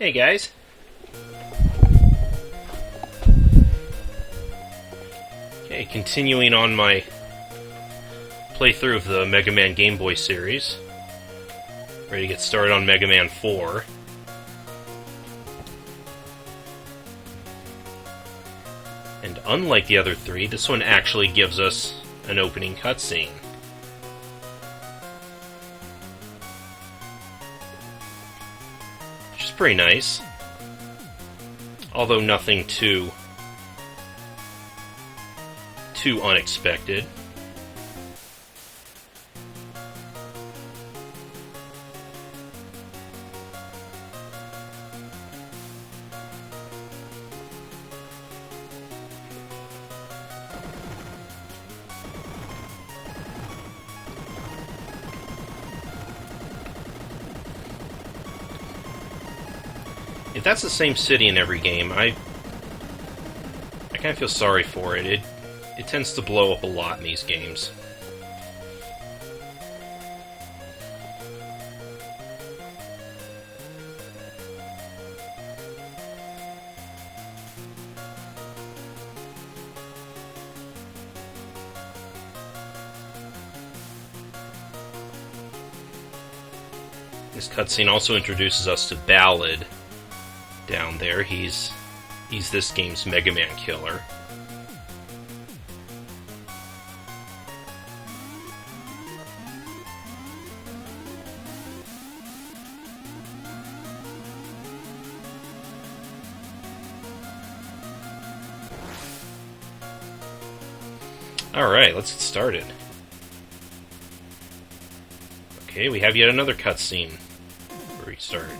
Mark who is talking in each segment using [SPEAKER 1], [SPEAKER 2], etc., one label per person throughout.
[SPEAKER 1] Hey guys. Okay, continuing on my playthrough of the Megaman Game Boy series. Ready to get started on Megaman 4. And unlike the other three, this one actually gives us an opening cutscene. Which is pretty nice. Although nothing too unexpected. If that's the same city in every game, I kind of feel sorry for it. It tends to blow up a lot in these games. This cutscene also introduces us to Ballad. Down there, he's this game's Megaman killer. Alright, let's get started. Okay, we have yet another cutscene where we started.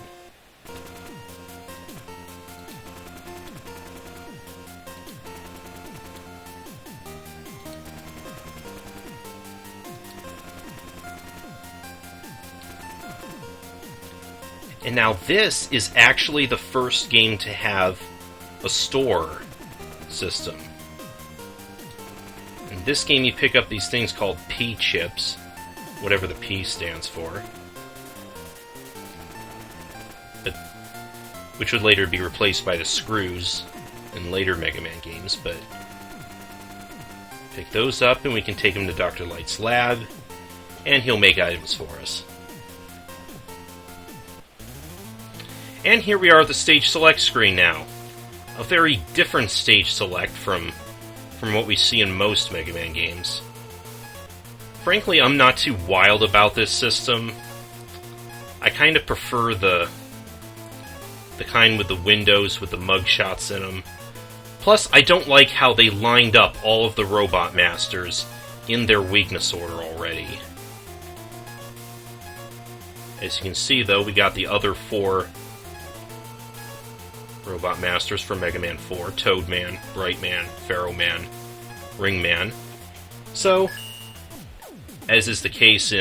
[SPEAKER 1] And now this is actually the first game to have a store system. In this game you pick up these things called P-chips, whatever the P stands for, which would later be replaced by the screws in later Mega Man games, but pick those up and we can take them to Dr. Light's lab, and he'll make items for us. And here we are at the stage select screen now. A very different stage select from what we see in most Mega Man games. Frankly, I'm not too wild about this system. I kind of prefer the kind with the windows with the mugshots in them. Plus, I don't like how they lined up all of the Robot Masters in their weakness order already. As you can see, though, we got the other four Robot Masters from Mega Man 4, Toadman, Brightman, Pharaohman, Ringman. So, as is the case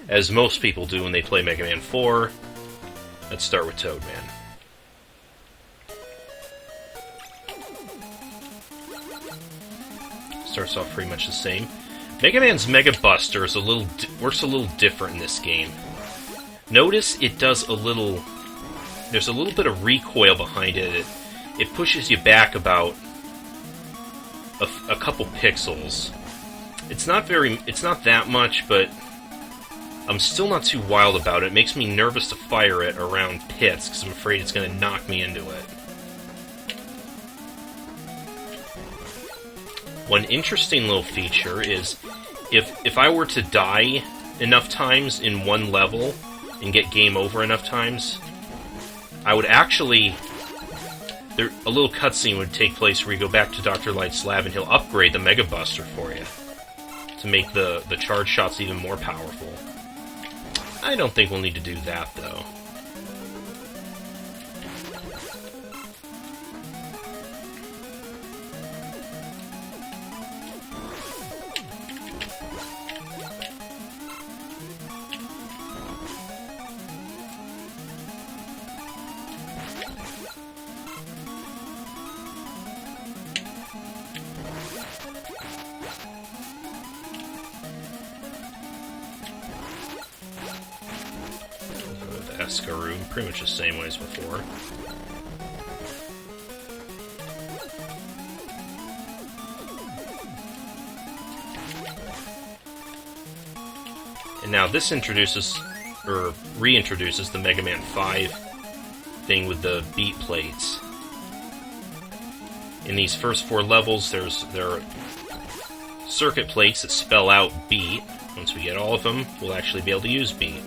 [SPEAKER 1] as most people do when they play Mega Man 4, let's start with Toadman. Starts off pretty much the same. Mega Man's Mega Buster works a little different in this game. Notice it does there's a little bit of recoil behind it. It pushes you back about a couple pixels. It's not that much, but I'm still not too wild about it. It makes me nervous to fire it around pits, because I'm afraid it's going to knock me into it. One interesting little feature is, if I were to die enough times in one level, and get game over enough times, I would actually... a little cutscene would take place where you go back to Dr. Light's lab and he'll upgrade the Mega Buster for you to make the charge shots even more powerful. I don't think we'll need to do that, though. Escaroo, pretty much the same way as before. And now this introduces, or reintroduces, the Mega Man 5 thing with the beat plates. In these first 4 levels, there are circuit plates that spell out beat. Once we get all of them, we'll actually be able to use beat.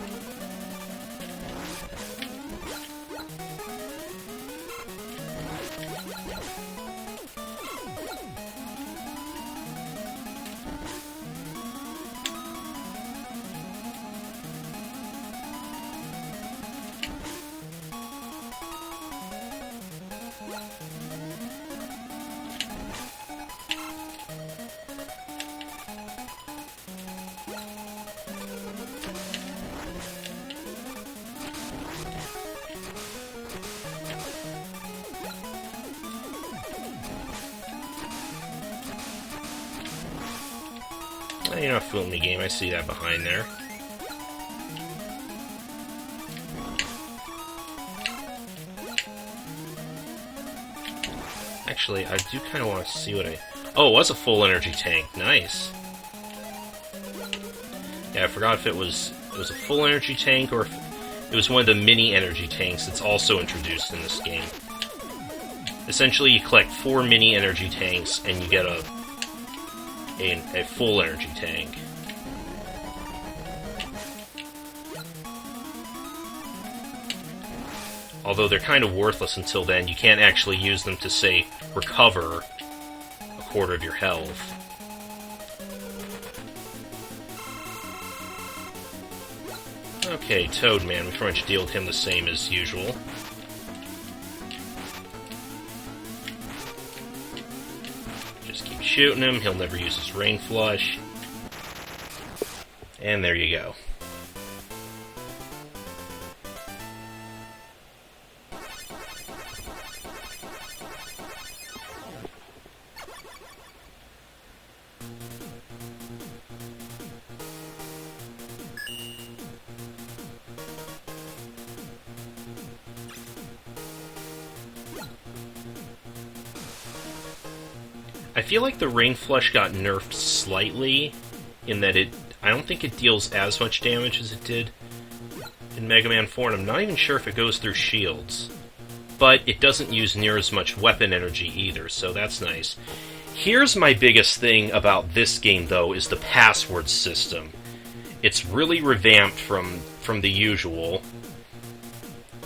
[SPEAKER 1] You're not fooling me, game. I see that behind there. Actually, I do kind of want to see what I... Oh, it was a full energy tank. Nice. Yeah, I forgot if it was a full energy tank or if it was one of the mini energy tanks that's also introduced in this game. Essentially, you collect 4 mini energy tanks and you get a full energy tank. Although they're kind of worthless until then, you can't actually use them to, say, recover a quarter of your health. Okay, Toadman, we pretty much deal with him the same as usual. Shooting him, he'll never use his Rain Flush. And there you go. I feel like the Rain Flush got nerfed slightly, in that I don't think it deals as much damage as it did in Mega Man 4, and I'm not even sure if it goes through shields. But it doesn't use near as much weapon energy either, so that's nice. Here's my biggest thing about this game, though, is the password system. It's really revamped from the usual,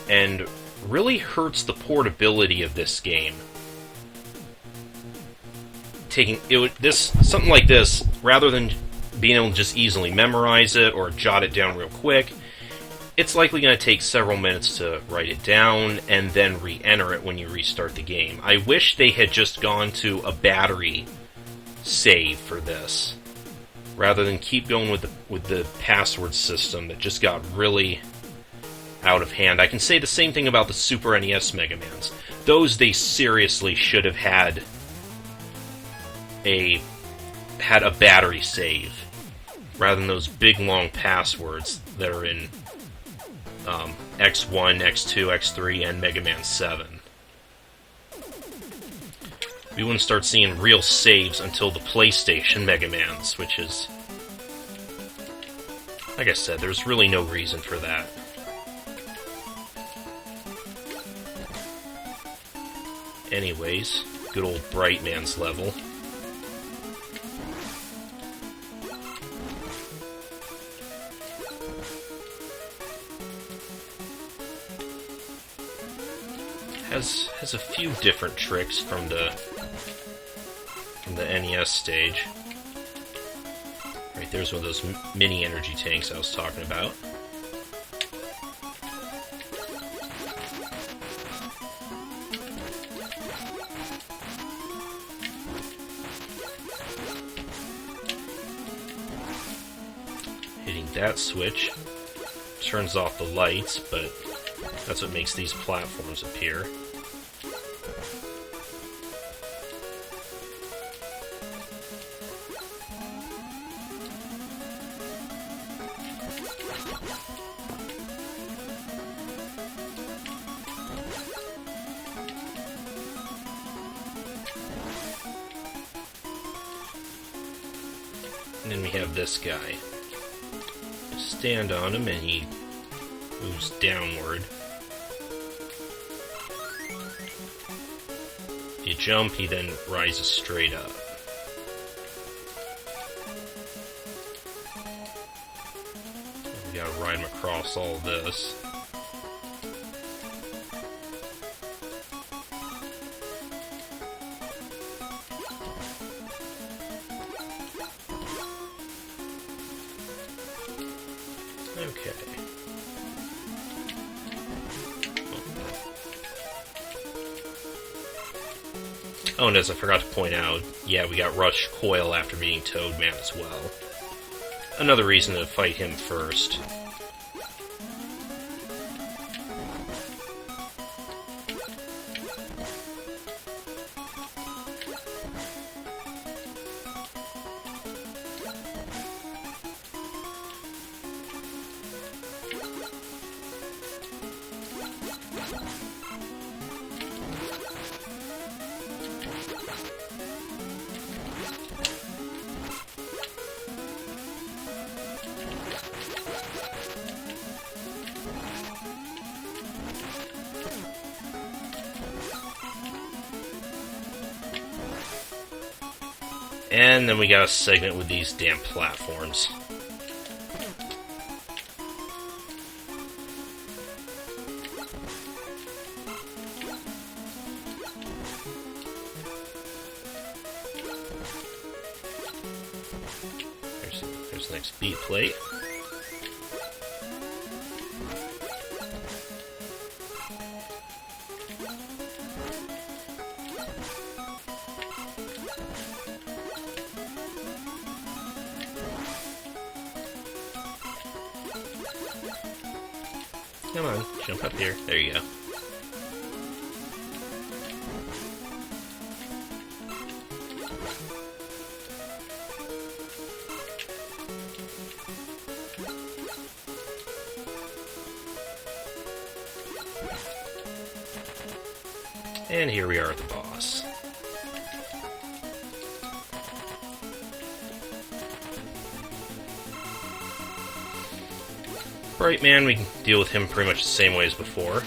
[SPEAKER 1] and really hurts the portability of this game. Something like this, rather than being able to just easily memorize it or jot it down real quick, it's likely going to take several minutes to write it down and then re-enter it when you restart the game. I wish they had just gone to a battery save for this, rather than keep going with the password system that just got really out of hand. I can say the same thing about the Super NES Mega Mans. Those they seriously should have had a battery save, rather than those big long passwords that are in X1, X2, X3, and Mega Man 7. We wouldn't start seeing real saves until the PlayStation Mega Mans, which is... Like I said, there's really no reason for that. Anyways, good old Bright Man's level. Has a few different tricks from the NES stage. Right, there's one of those mini energy tanks I was talking about. Hitting that switch turns off the lights, but that's what makes these platforms appear. And then we have this guy. Stand on him and he moves downward. If you jump, he then rises straight up. We gotta ride him across all this. Okay. Oh, and as I forgot to point out, yeah, we got Rush Coil after beating Toadman as well. Another reason to fight him first. And then we got a segment with these damn platforms. There's the next beat plate. Come on, jump up here. There you go. And here we are at the boss. Bright Man, we can deal with him pretty much the same way as before.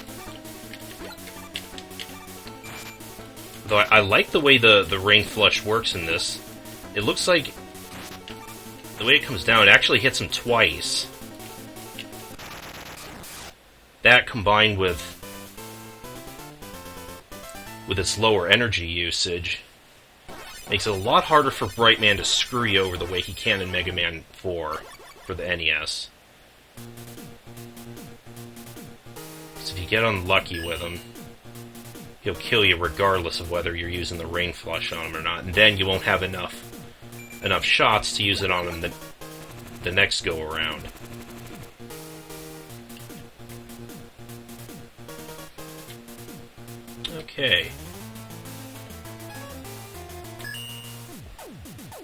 [SPEAKER 1] Though I like the way the rain flush works in this. It looks like the way it comes down, it actually hits him twice. That combined with its lower energy usage makes it a lot harder for Bright Man to screw you over the way he can in Mega Man 4 for the NES. So if you get unlucky with him, he'll kill you regardless of whether you're using the rain flush on him or not, and then you won't have enough shots to use it on him the next go around. Okay.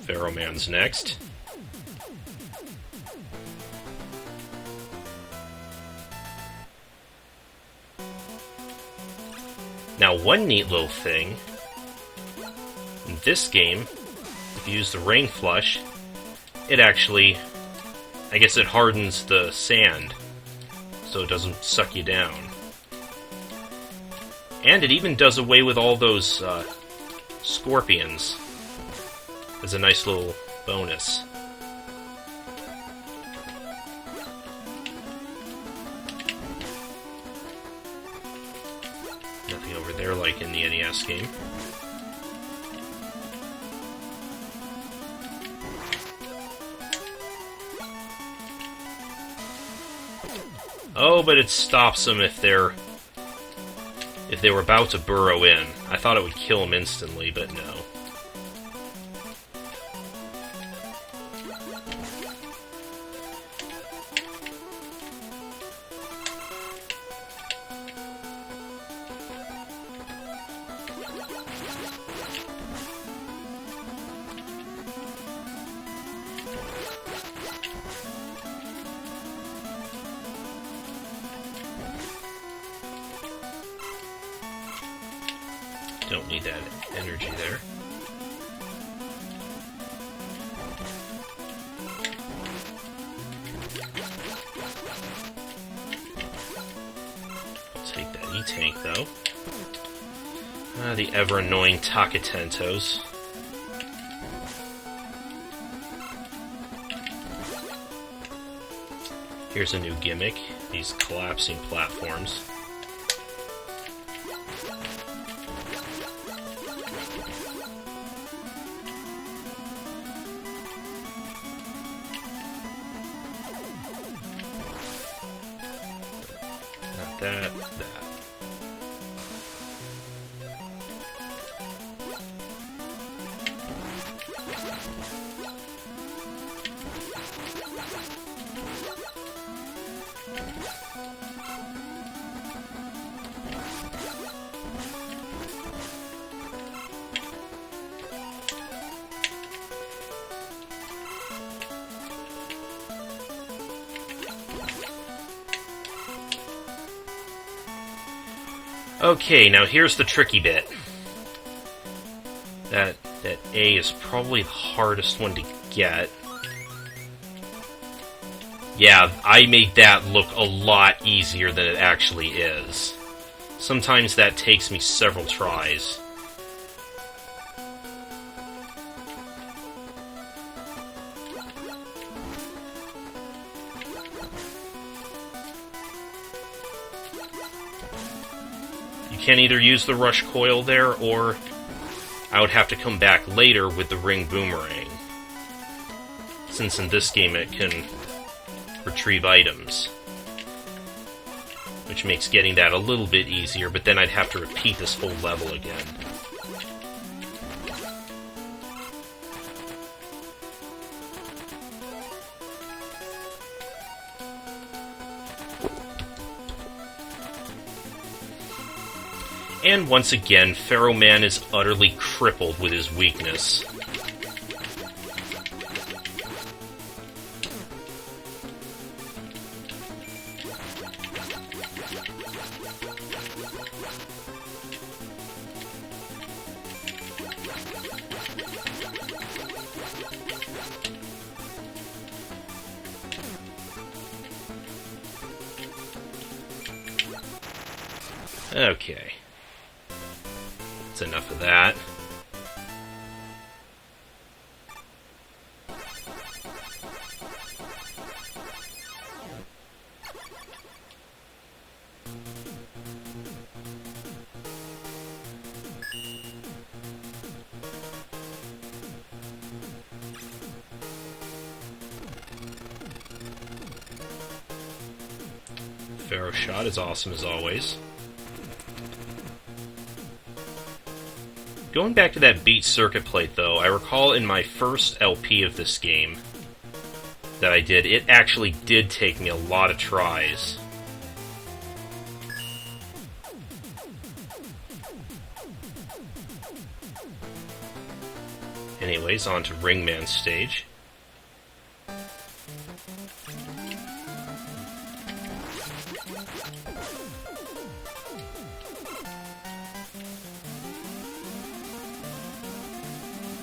[SPEAKER 1] Pharaoh Man's next. Now, one neat little thing, in this game, if you use the rain flush, it actually, I guess it hardens the sand, so it doesn't suck you down. And it even does away with all those scorpions as a nice little bonus. Nothing over there like in the NES game. Oh, but it stops them if they were about to burrow in. I thought it would kill them instantly, but no. Don't need that energy there. Take that E-Tank, though. The ever-annoying Takatentos. Here's a new gimmick, these collapsing platforms. Not that, that. Okay, now here's the tricky bit. That A is probably the hardest one to get. Yeah, I made that look a lot easier than it actually is. Sometimes that takes me several tries. You can either use the rush coil there, or I would have to come back later with the ring boomerang. Since in this game it can retrieve items. Which makes getting that a little bit easier, but then I'd have to repeat this whole level again. And once again, Pharaoh Man is utterly crippled with his weakness. Okay. That's enough of that. Pharaoh shot is awesome as always. Going back to that beat circuit plate, though, I recall in my first LP of this game that I did, it actually did take me a lot of tries. Anyways, on to Ringman's stage.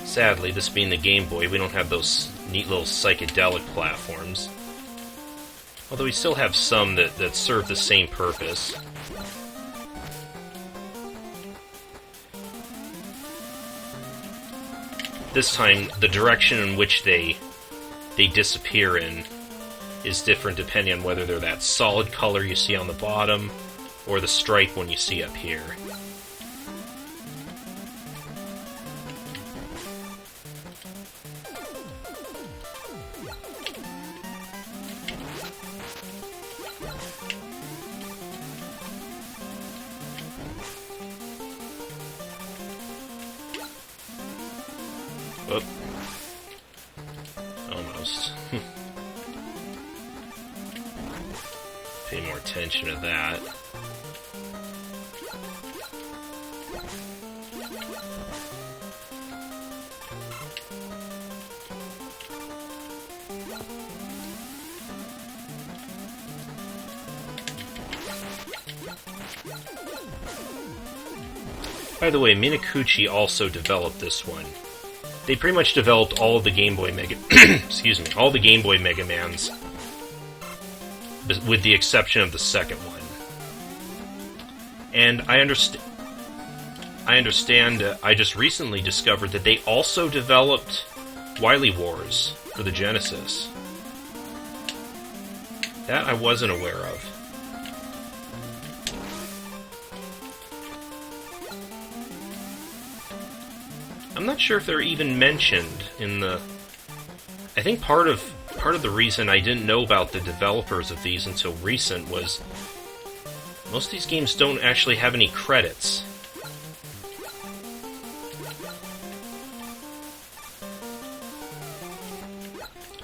[SPEAKER 1] Sadly, this being the Game Boy, we don't have those neat little psychedelic platforms. Although we still have some that serve the same purpose. This time, the direction in which they disappear in is different depending on whether they're that solid color you see on the bottom, or the stripe one you see up here. Oop. Almost. Pay more attention to that. By the way, Minakuchi also developed this one. They pretty much developed all of the Game Boy excuse me, all the Game Boy Megamans, with the exception of the second one. And I understand. I just recently discovered that they also developed Wily Wars for the Genesis. That I wasn't aware of. I'm not sure if they're even mentioned in the... I think part of the reason I didn't know about the developers of these until recent was most of these games don't actually have any credits.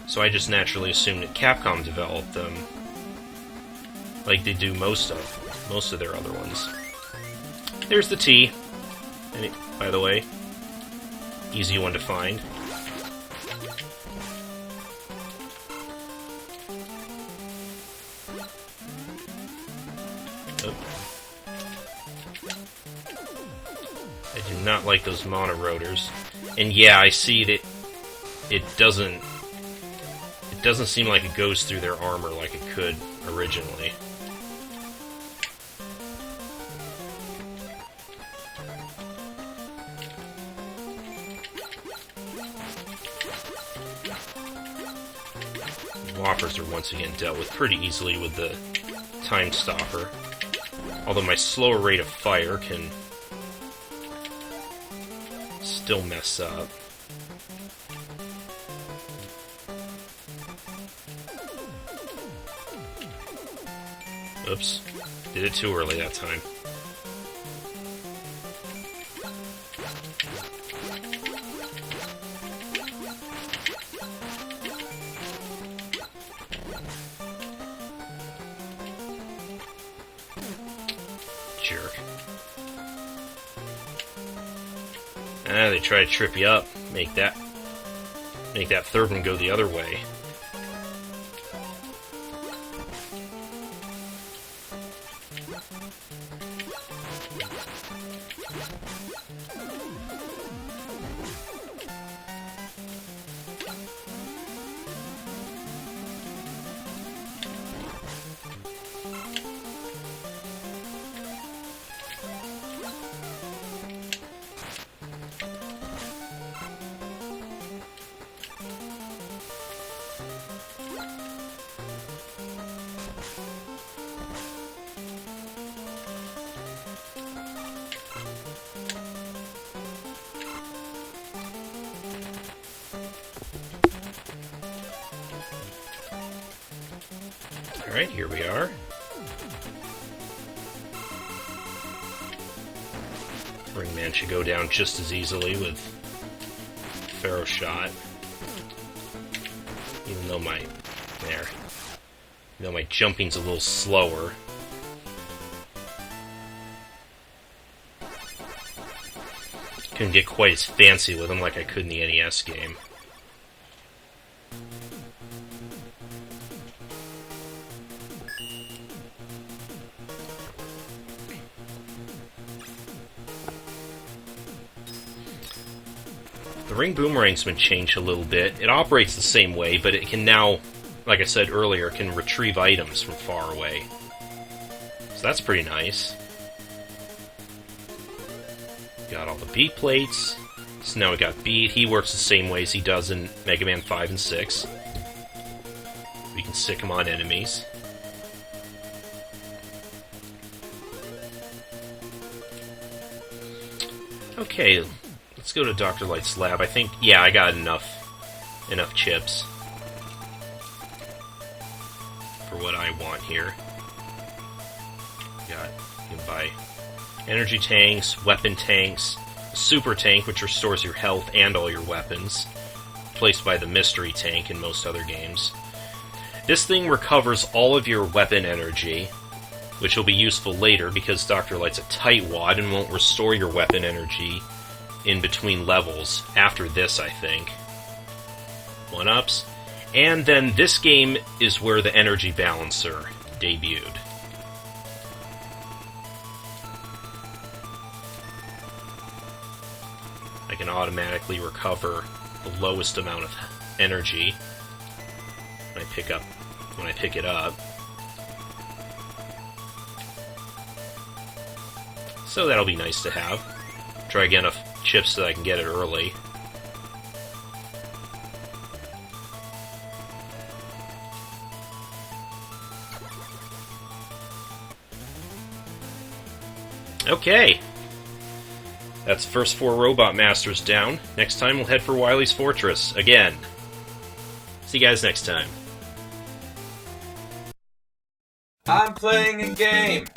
[SPEAKER 1] So I just naturally assumed that Capcom developed them, like they do most of their other ones. There's the T. And by the way, easy one to find. Oh. I do not like those monorotors. And yeah, I see that it doesn't seem like it goes through their armor like it could originally. Whoppers are once again dealt with pretty easily with the Time Stopper. Although my slower rate of fire can still mess up. Oops. Did it too early that time. Jerk. They try to trip you up. Make that third one go the other way. Alright, here we are. Ringman should go down just as easily with Pharaoh Shot. Even though my jumping's a little slower. Couldn't get quite as fancy with him like I could in the NES game. The ring boomerang's been changed a little bit. It operates the same way, but it can now, like I said earlier, can retrieve items from far away. So that's pretty nice. Got all the beat plates. So now we got Beat. He works the same way as he does in Mega Man 5 and 6. We can sick him on enemies. Okay, let's go to Dr. Light's lab. I think, yeah, I got enough chips for what I want here. You can buy energy tanks, weapon tanks, a super tank, which restores your health and all your weapons, replaced by the mystery tank in most other games. This thing recovers all of your weapon energy, which will be useful later because Dr. Light's a tightwad and won't restore your weapon energy in between levels after this, I think. 1-ups. And then this game is where the energy balancer debuted. I can automatically recover the lowest amount of energy when I pick it up. So that'll be nice to have. Try to get enough chips so that I can get it early. Okay. That's the first 4 Robot Masters down. Next time we'll head for Wily's Fortress again. See you guys next time.
[SPEAKER 2] I'm playing a game.